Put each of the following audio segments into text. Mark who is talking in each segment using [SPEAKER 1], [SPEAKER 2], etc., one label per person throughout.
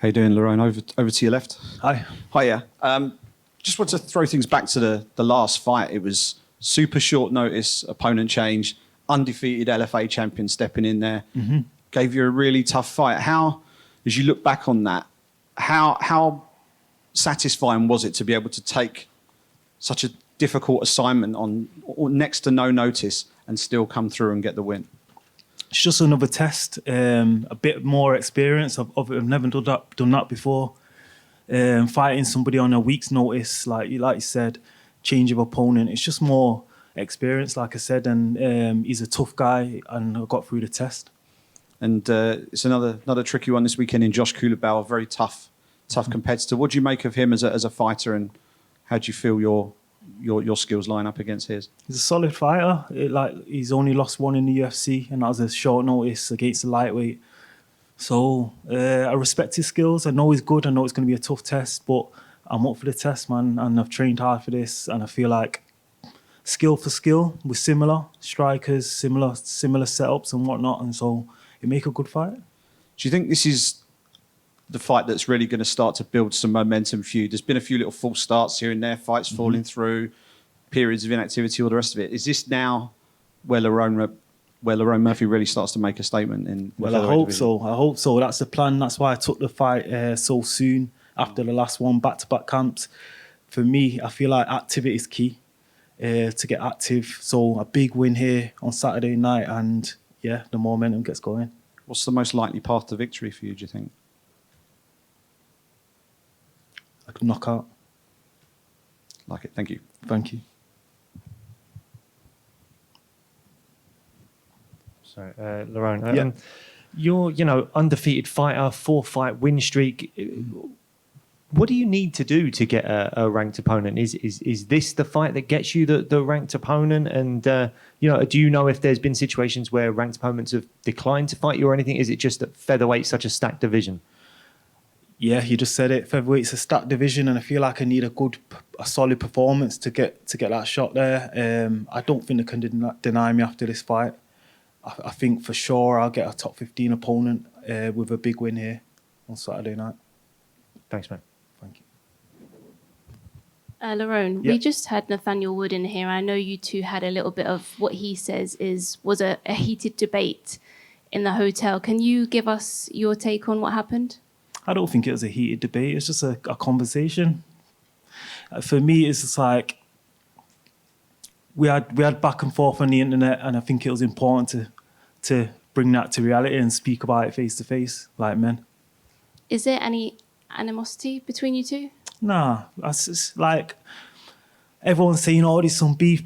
[SPEAKER 1] How you doing, Lerone? Over to your left.
[SPEAKER 2] Hi.
[SPEAKER 1] Hiya. Just want to throw things back to the last fight. It was super short notice, opponent change, undefeated LFA champion stepping in there. Mm-hmm. Gave you a really tough fight. How, as you look back on that, how satisfying was it to be able to take such a difficult assignment on next to no notice and still come through and get the win?
[SPEAKER 2] It's just another test, a bit more experience. I've never done that before. Fighting somebody on a week's notice, like you said, change of opponent. It's just more experience, like I said, and he's a tough guy, and I got through the test. And
[SPEAKER 1] it's another tricky one this weekend in Josh Culibao, a very tough competitor. What do you make of him as a fighter, and how do you feel your skills line up against his?
[SPEAKER 2] He's a solid fighter. He's only lost one in the UFC, and that was a short notice against the lightweight. So I respect his skills. I know he's good. I know it's going to be a tough test, but I'm up for the test, man. And I've trained hard for this, and I feel like skill for skill, we're similar strikers, similar setups and whatnot, and so it make a good fight.
[SPEAKER 1] Do you think this is the fight that's really going to start to build some momentum for you? There's been a few little false starts here and there, fights falling through, periods of inactivity, all the rest of it. Is this now where Lerone Murphy really starts to make a statement in the
[SPEAKER 2] Well, I hope so. That's the plan. That's why I took the fight so soon after the last one, back-to-back camps. For me, I feel like activity is key to get active. So a big win here on Saturday night, and yeah, the momentum gets going.
[SPEAKER 1] What's the most likely path to victory for you, do you think?
[SPEAKER 2] I could knock out.
[SPEAKER 1] Like it. Thank you.
[SPEAKER 2] Thank you.
[SPEAKER 3] So, Lerone, you're undefeated fighter, 4-fight win streak. What do you need to do to get a ranked opponent? Is this the fight that gets you the ranked opponent? And do you know if there's been situations where ranked opponents have declined to fight you or anything? Is it just that featherweight's such a stacked division?
[SPEAKER 2] Yeah, you just said it. Featherweight's a stacked division, and I feel like I need a solid performance to get that shot there. I don't think they can deny me after this fight. I think for sure I'll get a top 15 opponent with a big win here on Saturday night.
[SPEAKER 3] Thanks, man.
[SPEAKER 2] Thank you.
[SPEAKER 4] Lerone, we just had Nathaniel Wood in here. I know you two had a little bit of what he says was a heated debate in the hotel. Can you give us your take on what happened?
[SPEAKER 2] I don't think it was a heated debate. It's just a conversation. For me, it's just like we had back and forth on the internet, and I think it was important to bring that to reality and speak about it face to face, like men.
[SPEAKER 4] Is there any animosity between you two?
[SPEAKER 2] Nah, that's just like everyone's saying, "Oh, there's some beef."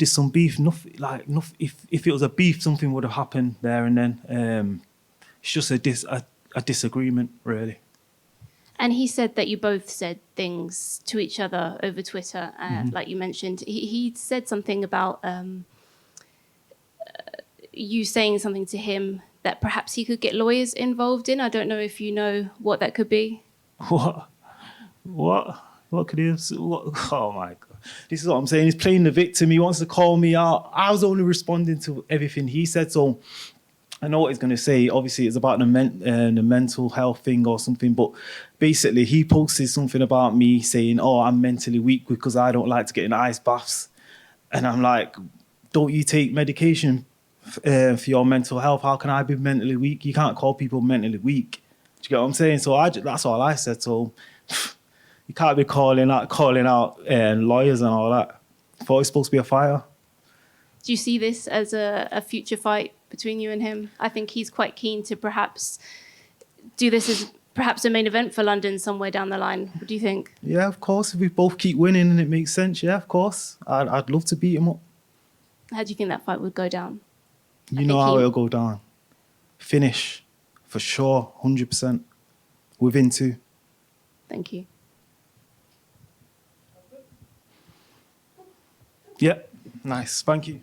[SPEAKER 2] Nothing. If it was a beef, something would have happened there and then. It's just a disagreement, really.
[SPEAKER 4] And he said that you both said things to each other over Twitter, like you mentioned. He said something about you saying something to him that perhaps he could get lawyers involved in. I don't know if you know what that could be.
[SPEAKER 2] What could he have? Oh my God. This is what I'm saying. He's playing the victim. He wants to call me out. I was only responding to everything he said. So I know what he's going to say. Obviously, it's about the mental health thing or something. But basically, he posted something about me saying, "Oh, I'm mentally weak because I don't like to get in ice baths." And I'm like, "Don't you take medication for your mental health? How can I be mentally weak? You can't call people mentally weak." Do you get what I'm saying? So that's all I said. So you can't be calling out lawyers and all that. I thought it's supposed to be a fighter.
[SPEAKER 4] Do you see this as a future fight between you and him? I think he's quite keen to perhaps do this as perhaps a main event for London somewhere down the line. What do you think?
[SPEAKER 2] Yeah, of course. If we both keep winning and it makes sense, yeah, of course. I'd love to beat him up.
[SPEAKER 4] How do you think that fight would go down?
[SPEAKER 2] You know how it'll go down. Finish, for sure, 100%. Within 2.
[SPEAKER 4] Thank you.
[SPEAKER 2] Yeah, nice. Thank you.